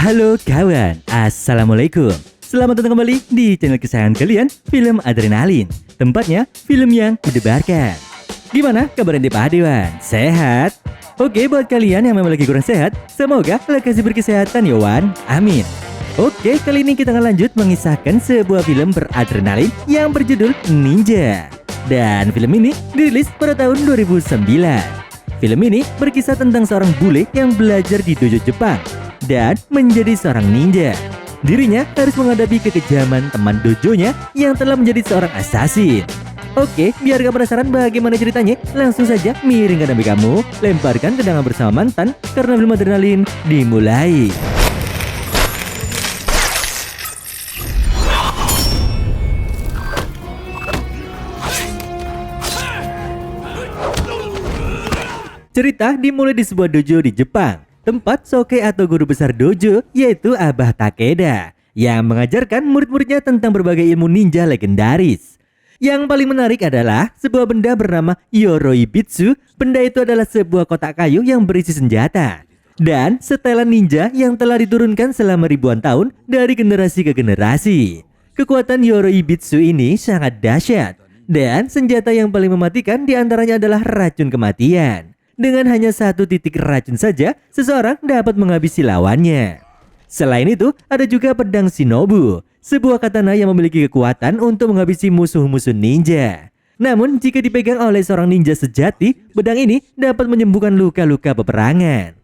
Halo kawan, Assalamualaikum. Selamat datang kembali di channel kesayangan kalian, Film Adrenalin. Tempatnya film yang mendebarkan. Gimana kabar ente Pak Dewan? Sehat? Oke, buat kalian yang memang lagi kurang sehat, semoga lekas diberi kesehatan ya Wan. Amin. Oke, kali ini kita akan lanjut mengisahkan sebuah film beradrenalin yang berjudul Ninja. Dan film ini dirilis pada tahun 2009. Film ini berkisah tentang seorang bule yang belajar di dojo Jepang dan menjadi seorang ninja. Dirinya harus menghadapi kekejaman teman dojonya yang telah menjadi seorang assassin. Oke, biar gak penasaran bagaimana ceritanya, langsung saja miringkan dambi kamu, lemparkan tendangan bersama mantan, karena film adrenalin dimulai. Cerita dimulai di sebuah dojo di Jepang, tempat Soke atau guru besar dojo yaitu Abah Takeda yang mengajarkan murid-muridnya tentang berbagai ilmu ninja legendaris. Yang paling menarik adalah sebuah benda bernama Yoroibitsu. Benda itu adalah sebuah kotak kayu yang berisi senjata dan setelan ninja yang telah diturunkan selama ribuan tahun dari generasi ke generasi. Kekuatan Yoroibitsu ini sangat dahsyat dan senjata yang paling mematikan diantaranya adalah racun kematian. Dengan hanya satu titik racun saja, seseorang dapat menghabisi lawannya. Selain itu, ada juga pedang Shinobu, sebuah katana yang memiliki kekuatan untuk menghabisi musuh-musuh ninja. Namun, jika dipegang oleh seorang ninja sejati, pedang ini dapat menyembuhkan luka-luka peperangan.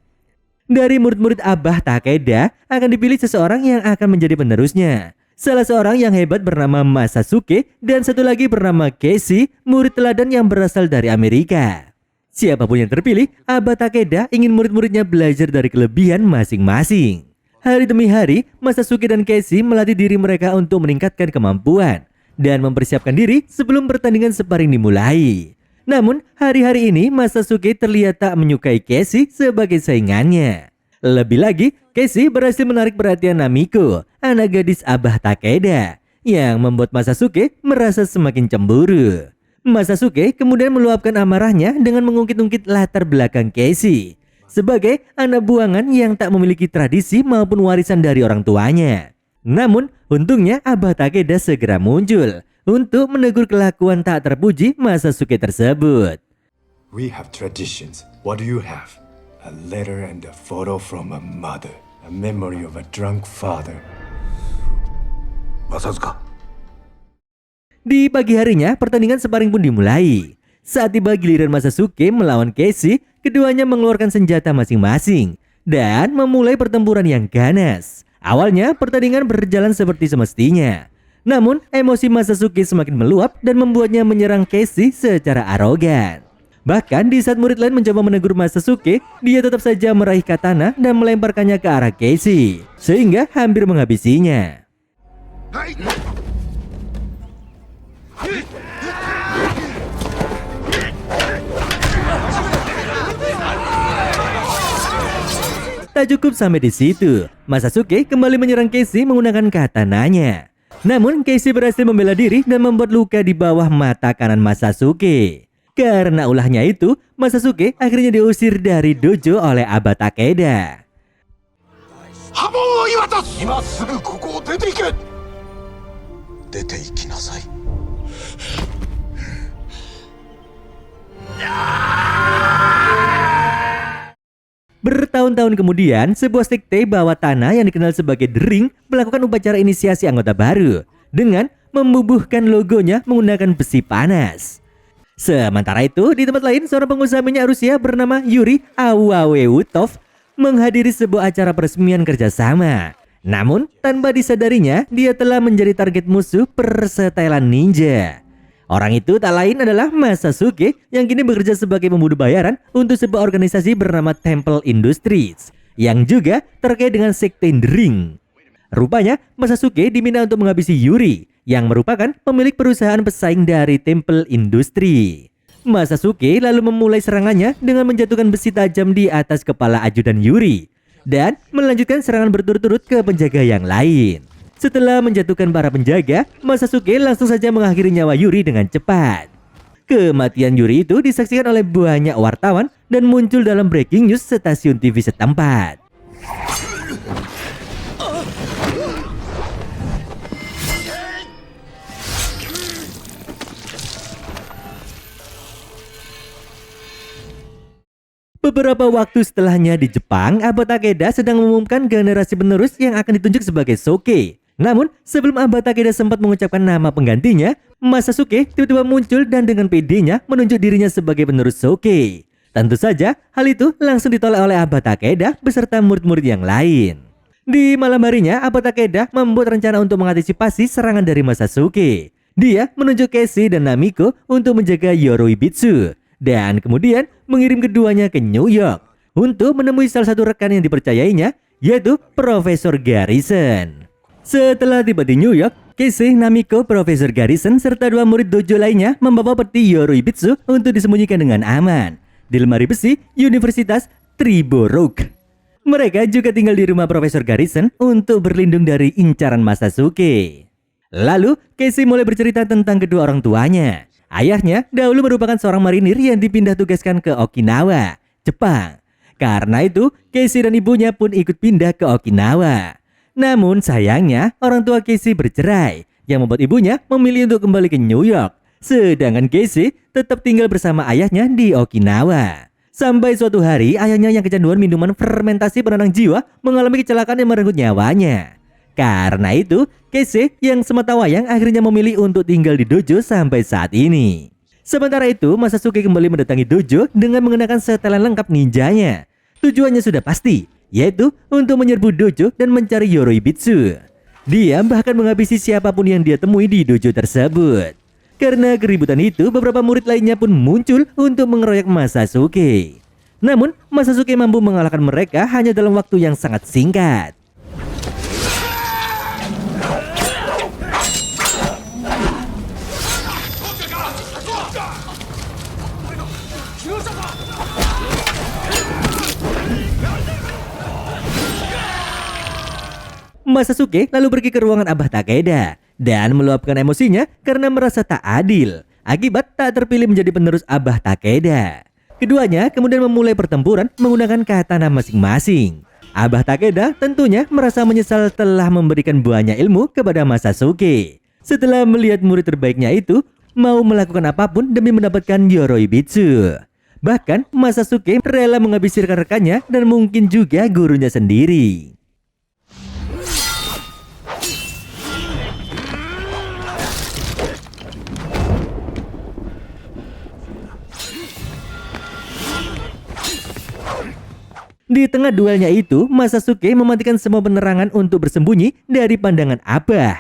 Dari murid-murid Abah Takeda, akan dipilih seseorang yang akan menjadi penerusnya. Salah seorang yang hebat bernama Masasuke, dan satu lagi bernama Casey, murid teladan yang berasal dari Amerika. Siapapun yang terpilih, Abah Takeda ingin murid-muridnya belajar dari kelebihan masing-masing. Hari demi hari, Masasuke dan Casey melatih diri mereka untuk meningkatkan kemampuan dan mempersiapkan diri sebelum pertandingan sparring dimulai. Namun, hari-hari ini Masasuke terlihat tak menyukai Casey sebagai saingannya. Lebih lagi, Casey berhasil menarik perhatian Namiko, anak gadis Abah Takeda, yang membuat Masasuke merasa semakin cemburu. Masasuke kemudian meluapkan amarahnya dengan mengungkit-ungkit latar belakang Casey sebagai anak buangan yang tak memiliki tradisi maupun warisan dari orang tuanya. Namun, untungnya Abah Takeda segera muncul untuk menegur kelakuan tak terpuji Masasuke tersebut. We have traditions. What do you have? A letter and a photo from a mother. A memory of a drunk father. Masasuke. Di pagi harinya, pertandingan sparring pun dimulai. Saat tiba giliran Masasuke melawan Casey, keduanya mengeluarkan senjata masing-masing dan memulai pertempuran yang ganas. Awalnya, pertandingan berjalan seperti semestinya. Namun, emosi Masasuke semakin meluap dan membuatnya menyerang Casey secara arogan. Bahkan di saat murid lain mencoba menegur Masasuke, dia tetap saja meraih katana dan melemparkannya ke arah Casey, sehingga hampir menghabisinya. Tak cukup sampai di situ, Masasuke kembali menyerang Casey menggunakan katananya. Namun Casey berhasil membela diri dan membuat luka di bawah mata kanan Masasuke. Karena ulahnya itu, Masasuke akhirnya diusir dari dojo oleh Abah Takeda. Bertahun-tahun kemudian, sebuah sekte bawah tanah yang dikenal sebagai The Ring melakukan upacara inisiasi anggota baru dengan membubuhkan logonya menggunakan besi panas. Sementara itu, di tempat lain, seorang pengusaha minyak Rusia bernama Yuri Awawewutov menghadiri sebuah acara peresmian kerjasama. Namun, tanpa disadarinya, dia telah menjadi target musuh persetelan ninja. Orang itu tak lain adalah Masasuke yang kini bekerja sebagai pembunuh bayaran untuk sebuah organisasi bernama Temple Industries yang juga terkait dengan sekte The Ring. Rupanya Masasuke diminta untuk menghabisi Yuri yang merupakan pemilik perusahaan pesaing dari Temple Industry. Masasuke lalu memulai serangannya dengan menjatuhkan besi tajam di atas kepala ajudan Yuri dan melanjutkan serangan berturut-turut ke penjaga yang lain. Setelah menjatuhkan para penjaga, Masasuke langsung saja mengakhiri nyawa Yuri dengan cepat. Kematian Yuri itu disaksikan oleh banyak wartawan dan muncul dalam breaking news stasiun TV setempat. Beberapa waktu setelahnya di Jepang, Aba Takeda sedang mengumumkan generasi penerus yang akan ditunjuk sebagai Soke. Namun, sebelum Aba Takeda sempat mengucapkan nama penggantinya, Masasuke tiba-tiba muncul dan dengan pedenya menunjuk dirinya sebagai penerus Soke. Tentu saja, hal itu langsung ditolak oleh Aba Takeda beserta murid-murid yang lain. Di malam harinya, Aba Takeda membuat rencana untuk mengantisipasi serangan dari Masasuke. Dia menunjuk Casey dan Namiko untuk menjaga Yoroibitsu. Dan kemudian mengirim keduanya ke New York untuk menemui salah satu rekan yang dipercayainya, yaitu Profesor Garrison. Setelah tiba di New York, Casey, Namiko, Profesor Garrison, serta 2 murid dojo lainnya membawa peti Yoroibitsu untuk disembunyikan dengan aman di lemari besi Universitas Triborough. Mereka juga tinggal di rumah Profesor Garrison untuk berlindung dari incaran Masasuke. Lalu, Casey mulai bercerita tentang kedua orang tuanya. Ayahnya dahulu merupakan seorang marinir yang dipindah tugaskan ke Okinawa, Jepang. Karena itu, Casey dan ibunya pun ikut pindah ke Okinawa. Namun sayangnya, orang tua Casey bercerai, yang membuat ibunya memilih untuk kembali ke New York. Sedangkan Casey tetap tinggal bersama ayahnya di Okinawa. Sampai suatu hari, ayahnya yang kecanduan minuman fermentasi penenang jiwa mengalami kecelakaan yang merenggut nyawanya. Karena itu, Casey yang sematawayang akhirnya memilih untuk tinggal di dojo sampai saat ini. Sementara itu, Masasuke kembali mendatangi dojo dengan mengenakan setelan lengkap ninjanya. Tujuannya sudah pasti, yaitu untuk menyerbu dojo dan mencari Yoroibitsu. Dia bahkan menghabisi siapapun yang dia temui di dojo tersebut. Karena keributan itu, beberapa murid lainnya pun muncul untuk mengeroyok Masasuke. Namun, Masasuke mampu mengalahkan mereka hanya dalam waktu yang sangat singkat. Masasuke lalu pergi ke ruangan Abah Takeda dan meluapkan emosinya karena merasa tak adil akibat tak terpilih menjadi penerus Abah Takeda. Keduanya kemudian memulai pertempuran menggunakan katana masing-masing. Abah Takeda tentunya merasa menyesal telah memberikan banyak ilmu kepada Masasuke. Setelah melihat murid terbaiknya itu mau melakukan apapun demi mendapatkan Yoroibitsu. Bahkan Masasuke rela menghabisi rekan-rekannya dan mungkin juga gurunya sendiri. Di tengah duelnya itu, Masasuke mematikan semua penerangan untuk bersembunyi dari pandangan Abah.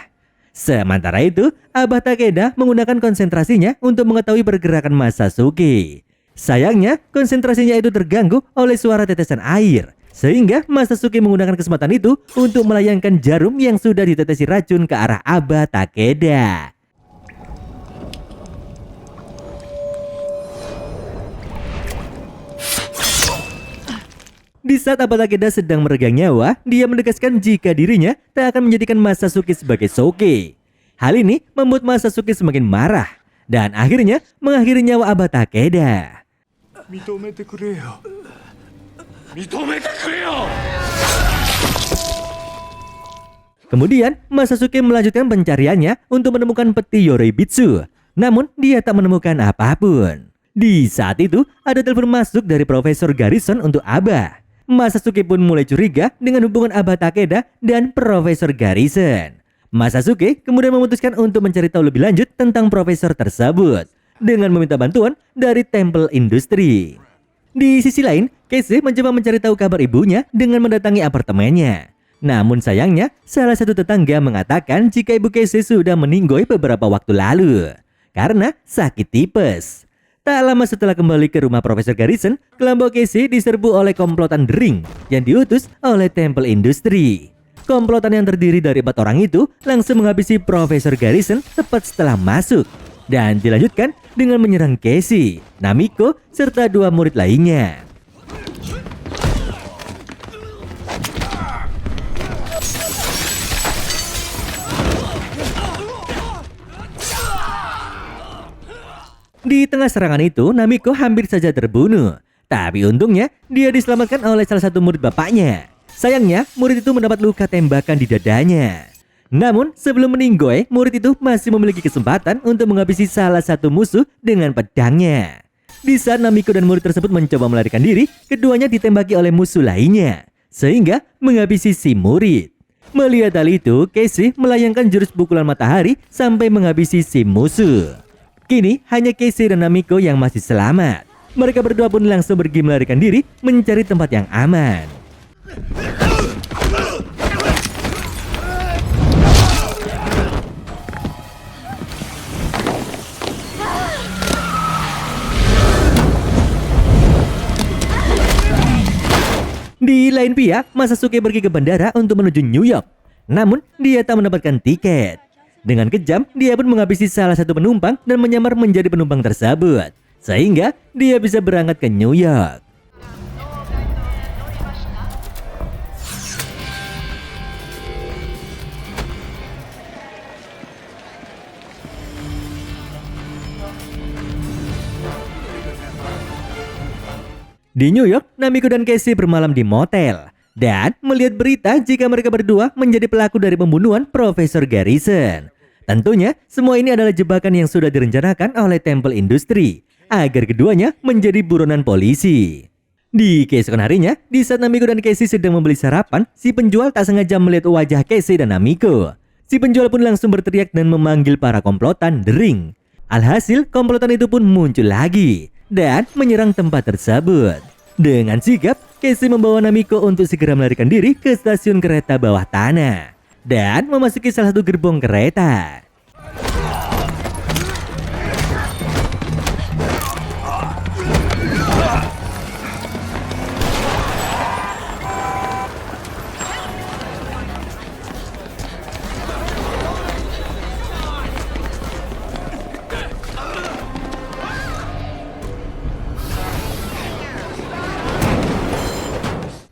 Sementara itu, Abah Takeda menggunakan konsentrasinya untuk mengetahui pergerakan Masasuke. Sayangnya, konsentrasinya itu terganggu oleh suara tetesan air, sehingga Masasuke menggunakan kesempatan itu untuk melayangkan jarum yang sudah ditetesi racun ke arah Abah Takeda. Di saat Abah Takeda sedang meregang nyawa, dia menegaskan jika dirinya tak akan menjadikan Masasuke sebagai Soke. Hal ini membuat Masasuke semakin marah dan akhirnya mengakhiri nyawa Abah Takeda. Kemudian Masasuke melanjutkan pencariannya untuk menemukan peti Yoroibitsu. Namun dia tak menemukan apapun. Di saat itu ada telepon masuk dari Profesor Garrison untuk Abah. Masasuke pun mulai curiga dengan hubungan Abah Takeda dan Profesor Garrison. Masasuke kemudian memutuskan untuk mencari tahu lebih lanjut tentang profesor tersebut dengan meminta bantuan dari Temple Industri. Di sisi lain, Casey mencoba mencari tahu kabar ibunya dengan mendatangi apartemennya. Namun sayangnya, salah satu tetangga mengatakan jika ibu Casey sudah meninggoy beberapa waktu lalu karena sakit tipes. Tak lama setelah kembali ke rumah Profesor Garrison, kelompok Casey diserbu oleh komplotan The Ring yang diutus oleh Temple Industri. Komplotan yang terdiri dari 4 orang itu langsung menghabisi Profesor Garrison tepat setelah masuk dan dilanjutkan dengan menyerang Casey, Namiko, serta 2 murid lainnya. Di tengah serangan itu, Namiko hampir saja terbunuh. Tapi untungnya, dia diselamatkan oleh salah satu murid bapaknya. Sayangnya, murid itu mendapat luka tembakan di dadanya. Namun, sebelum meninggoy, murid itu masih memiliki kesempatan untuk menghabisi salah satu musuh dengan pedangnya. Di saat Namiko dan murid tersebut mencoba melarikan diri, keduanya ditembaki oleh musuh lainnya, sehingga menghabisi si murid. Melihat hal itu, Casey melayangkan jurus pukulan matahari sampai menghabisi si musuh. Kini hanya Casey dan Namiko yang masih selamat. Mereka berdua pun langsung pergi melarikan diri mencari tempat yang aman. Di lain pihak, Masasuke pergi ke bandara untuk menuju New York. Namun, dia tak mendapatkan tiket. Dengan kejam, dia pun menghabisi salah satu penumpang dan menyamar menjadi penumpang tersebut. Sehingga, dia bisa berangkat ke New York. Di New York, Namiko dan Casey bermalam di motel dan melihat berita jika mereka berdua menjadi pelaku dari pembunuhan Profesor Garrison. Tentunya, semua ini adalah jebakan yang sudah direncanakan oleh Temple Industry agar keduanya menjadi buronan polisi. Di keesokan harinya, di saat Namiko dan Casey sedang membeli sarapan, si penjual tak sengaja melihat wajah Casey dan Namiko. Si penjual pun langsung berteriak dan memanggil para komplotan The Ring. Alhasil, komplotan itu pun muncul lagi dan menyerang tempat tersebut. Dengan sigap, Casey membawa Namiko untuk segera melarikan diri ke stasiun kereta bawah tanah dan memasuki salah satu gerbong kereta.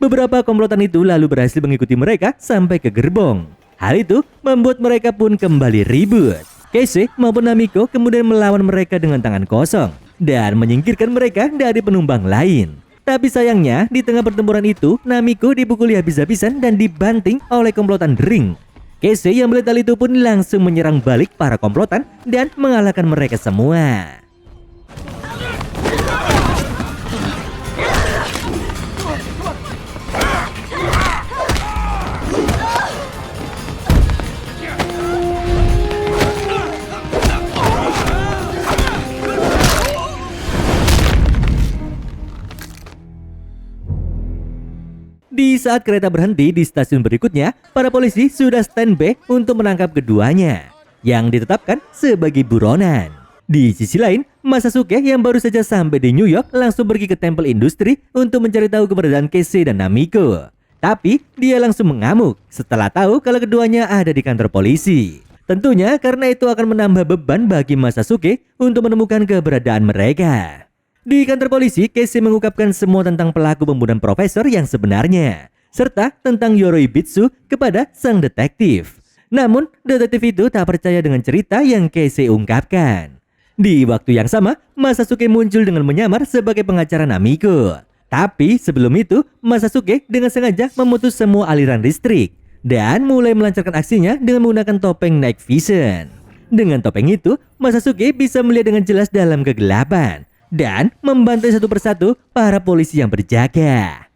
Beberapa komplotan itu lalu berhasil mengikuti mereka sampai ke gerbong. Hal itu membuat mereka pun kembali ribut. Casey maupun Namiko kemudian melawan mereka dengan tangan kosong dan menyingkirkan mereka dari penumpang lain. Tapi sayangnya di tengah pertempuran itu, Namiko dipukuli habis-habisan dan dibanting oleh komplotan The Ring. Casey yang melihat hal itu pun langsung menyerang balik para komplotan dan mengalahkan mereka semua. Di saat kereta berhenti di stasiun berikutnya, para polisi sudah standby untuk menangkap keduanya yang ditetapkan sebagai buronan. Di sisi lain, Masasuke yang baru saja sampai di New York langsung pergi ke Temple Industry untuk mencari tahu keberadaan Casey dan Namiko. Tapi dia langsung mengamuk setelah tahu kalau keduanya ada di kantor polisi. Tentunya karena itu akan menambah beban bagi Masasuke untuk menemukan keberadaan mereka. Di kantor polisi, Casey mengungkapkan semua tentang pelaku pembunuhan profesor yang sebenarnya, serta tentang Yoroibitsu kepada sang detektif. Namun, detektif itu tak percaya dengan cerita yang Casey ungkapkan. Di waktu yang sama, Masasuke muncul dengan menyamar sebagai pengacara Namiko. Tapi sebelum itu, Masasuke dengan sengaja memutus semua aliran listrik dan mulai melancarkan aksinya dengan menggunakan topeng Night Vision. Dengan topeng itu, Masasuke bisa melihat dengan jelas dalam kegelapan dan membantai satu persatu para polisi yang berjaga.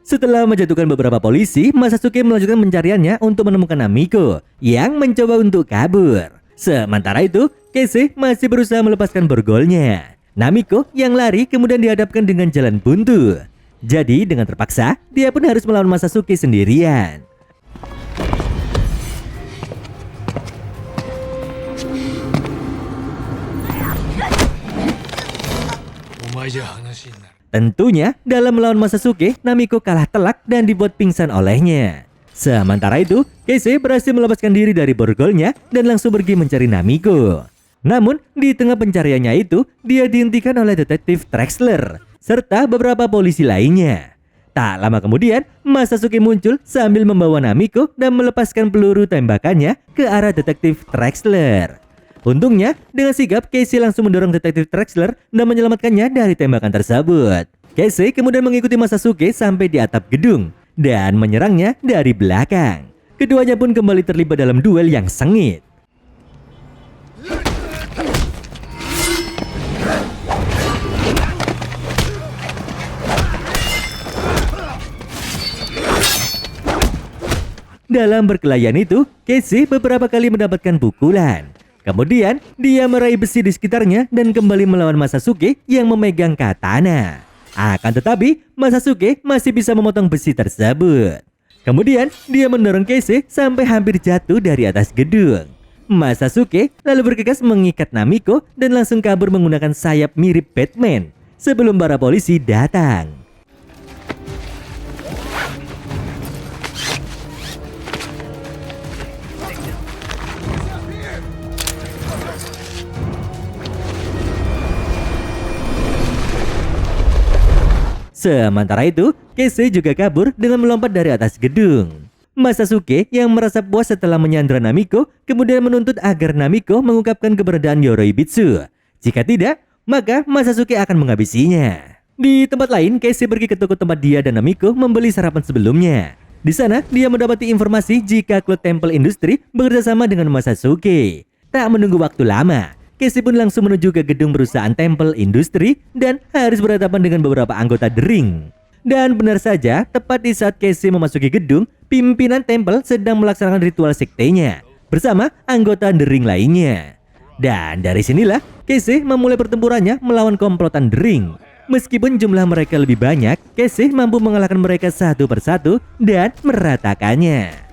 Setelah menjatuhkan beberapa polisi, Masasuke melanjutkan pencariannya untuk menemukan Namiko yang mencoba untuk kabur. Sementara itu, Casey masih berusaha melepaskan borgolnya. Namiko yang lari kemudian dihadapkan dengan jalan buntu. Jadi dengan terpaksa, dia pun harus melawan Masasuke sendirian. Tentunya, dalam melawan Masasuke, Namiko kalah telak dan dibuat pingsan olehnya. Sementara itu, Casey berhasil melepaskan diri dari borgolnya dan langsung pergi mencari Namiko. Namun, di tengah pencariannya itu, dia dihentikan oleh detektif Trexler serta beberapa polisi lainnya. Tak lama kemudian, Masasuke muncul sambil membawa Namiko dan melepaskan peluru tembakannya ke arah detektif Traxler. Untungnya, dengan sigap Casey langsung mendorong detektif Traxler dan menyelamatkannya dari tembakan tersebut. Casey kemudian mengikuti Masasuke sampai di atap gedung dan menyerangnya dari belakang. Keduanya pun kembali terlibat dalam duel yang sengit. Dalam perkelahian itu, Casey beberapa kali mendapatkan pukulan. Kemudian, dia meraih besi di sekitarnya dan kembali melawan Masasuke yang memegang katana. Akan tetapi, Masasuke masih bisa memotong besi tersebut. Kemudian, dia mendorong Casey sampai hampir jatuh dari atas gedung. Masasuke lalu bergegas mengikat Namiko dan langsung kabur menggunakan sayap mirip Batman sebelum para polisi datang. Sementara itu, Casey juga kabur dengan melompat dari atas gedung. Masasuke yang merasa puas setelah menyandra Namiko kemudian menuntut agar Namiko mengungkapkan keberadaan Yoroibitsu. Jika tidak, maka Masasuke akan menghabisinya. Di tempat lain, Casey pergi ke toko tempat dia dan Namiko membeli sarapan sebelumnya. Di sana, dia mendapati informasi jika klub Temple Industry bekerja sama dengan Masasuke. Tak menunggu waktu lama, Casey pun langsung menuju ke gedung perusahaan Temple Industry dan harus berhadapan dengan beberapa anggota The Ring. Dan benar saja, tepat di saat Casey memasuki gedung, pimpinan Temple sedang melaksanakan ritual sektenya bersama anggota The Ring lainnya. Dan dari sinilah Casey memulai pertempurannya melawan komplotan The Ring. Meskipun jumlah mereka lebih banyak, Casey mampu mengalahkan mereka satu persatu dan meratakannya.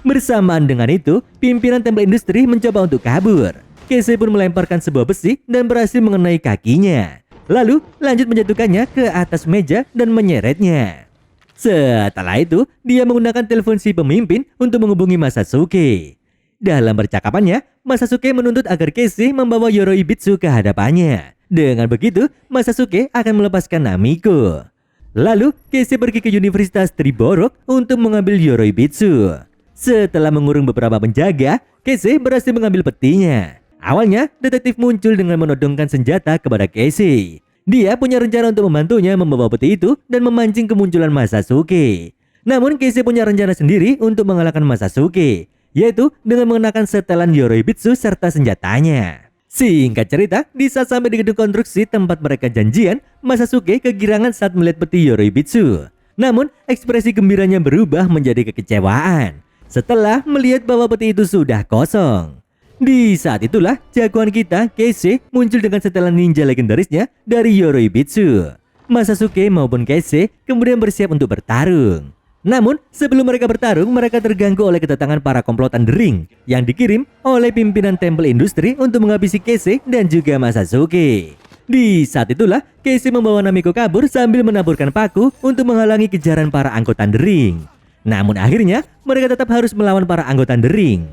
Bersamaan dengan itu, pimpinan Temple Industry mencoba untuk kabur. Casey pun melemparkan sebuah besi dan berhasil mengenai kakinya. Lalu lanjut menjatuhkannya ke atas meja dan menyeretnya. Setelah itu, dia menggunakan telepon si pemimpin untuk menghubungi Masasuke. Dalam percakapannya, Masasuke menuntut agar Casey membawa Yoroibitsu ke hadapannya. Dengan begitu, Masasuke akan melepaskan Namiko. Lalu, Casey pergi ke Universitas Triborok untuk mengambil Yoroibitsu. Setelah mengurung beberapa penjaga, Casey berhasil mengambil petinya. Awalnya, detektif muncul dengan menodongkan senjata kepada Casey. Dia punya rencana untuk membantunya membawa peti itu dan memancing kemunculan Masasuke. Namun, Casey punya rencana sendiri untuk mengalahkan Masasuke, yaitu dengan mengenakan setelan Yoroibitsu serta senjatanya. Singkat cerita, di saat sampai di gedung konstruksi tempat mereka janjian, Masasuke kegirangan saat melihat peti Yoroibitsu. Namun, ekspresi gembiranya berubah menjadi kekecewaan setelah melihat bahwa peti itu sudah kosong. Di saat itulah jagoan kita, Casey, muncul dengan setelan ninja legendarisnya dari Yoroibitsu. Masasuke maupun Casey kemudian bersiap untuk bertarung. Namun, sebelum mereka bertarung, mereka terganggu oleh kedatangan para komplotan The Ring yang dikirim oleh pimpinan Temple Industry untuk menghabisi Casey dan juga Masasuke. Di saat itulah, Casey membawa Namiko kabur sambil menaburkan paku untuk menghalangi kejaran para anggota The Ring. Namun akhirnya, mereka tetap harus melawan para anggota The Ring.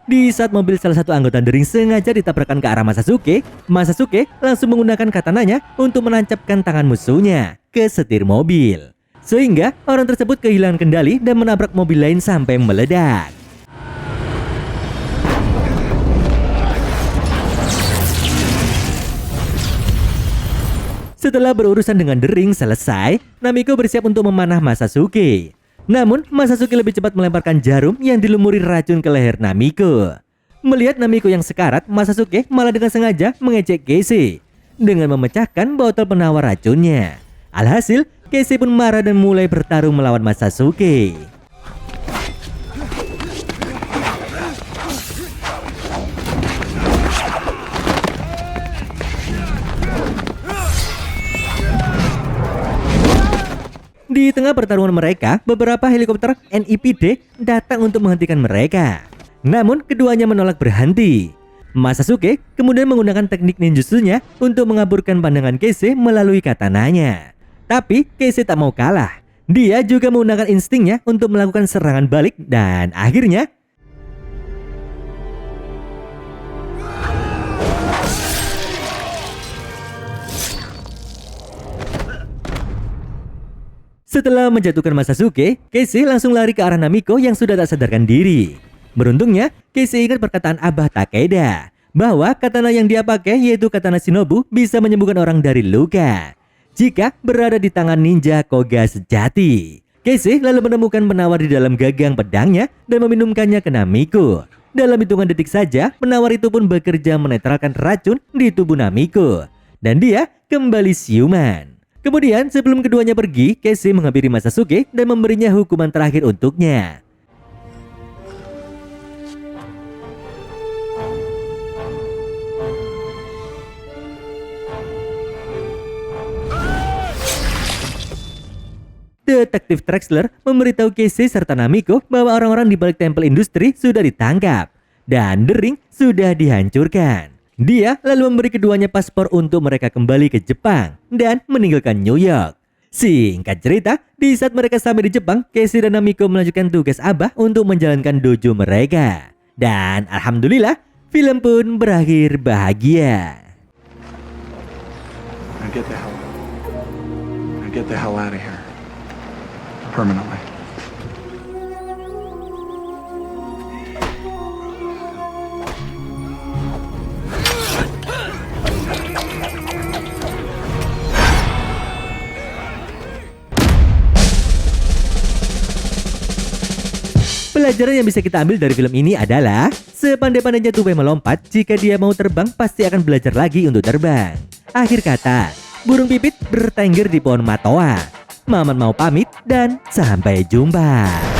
Di saat mobil salah satu anggota The Ring sengaja ditabrakkan ke arah Masasuke, Masasuke langsung menggunakan katananya untuk menancapkan tangan musuhnya ke setir mobil. Sehingga orang tersebut kehilangan kendali dan menabrak mobil lain sampai meledak. Setelah berurusan dengan The Ring selesai, Namiko bersiap untuk memanah Masasuke. Namun, Masasuke lebih cepat melemparkan jarum yang dilumuri racun ke leher Namiko. Melihat Namiko yang sekarat, Masasuke malah dengan sengaja mengejek Casey dengan memecahkan botol penawar racunnya. Alhasil, Casey pun marah dan mulai bertarung melawan Masasuke. Di Di tengah pertarungan mereka, beberapa helikopter NIPD datang untuk menghentikan mereka. Namun keduanya menolak berhenti. Masasuke kemudian menggunakan teknik ninjutsunya untuk mengaburkan pandangan Keise melalui katananya. Tapi Keise tak mau kalah. Dia juga menggunakan instingnya untuk melakukan serangan balik dan akhirnya setelah menjatuhkan Masasuke, Keise langsung lari ke arah Namiko yang sudah tak sadarkan diri. Beruntungnya, Keise ingat perkataan Abah Takeda bahwa katana yang dia pakai yaitu katana Shinobu bisa menyembuhkan orang dari luka jika berada di tangan ninja Koga sejati. Keise lalu menemukan penawar di dalam gagang pedangnya dan meminumkannya ke Namiko. Dalam hitungan detik saja, penawar itu pun bekerja menetralkan racun di tubuh Namiko dan dia kembali siuman. Kemudian sebelum keduanya pergi, Keise menghampiri Masasuke dan memberinya hukuman terakhir untuknya. Detektif Trexler memberitahu Keise serta Namiko bahwa orang-orang di balik tempel industri sudah ditangkap dan The Ring sudah dihancurkan. Dia lalu memberi keduanya paspor untuk mereka kembali ke Jepang dan meninggalkan New York. Singkat cerita, di saat mereka sampai di Jepang, Keise dan Namiko melanjutkan tugas Abah untuk menjalankan dojo mereka. Dan alhamdulillah, film pun berakhir bahagia. Now get the hell out of here. Permanently. Pelajaran yang bisa kita ambil dari film ini adalah sepandai-pandainya tupai melompat, jika dia mau terbang pasti akan belajar lagi untuk terbang. Akhir kata, burung pipit bertengger di pohon matoa. Maman mau pamit dan sampai jumpa.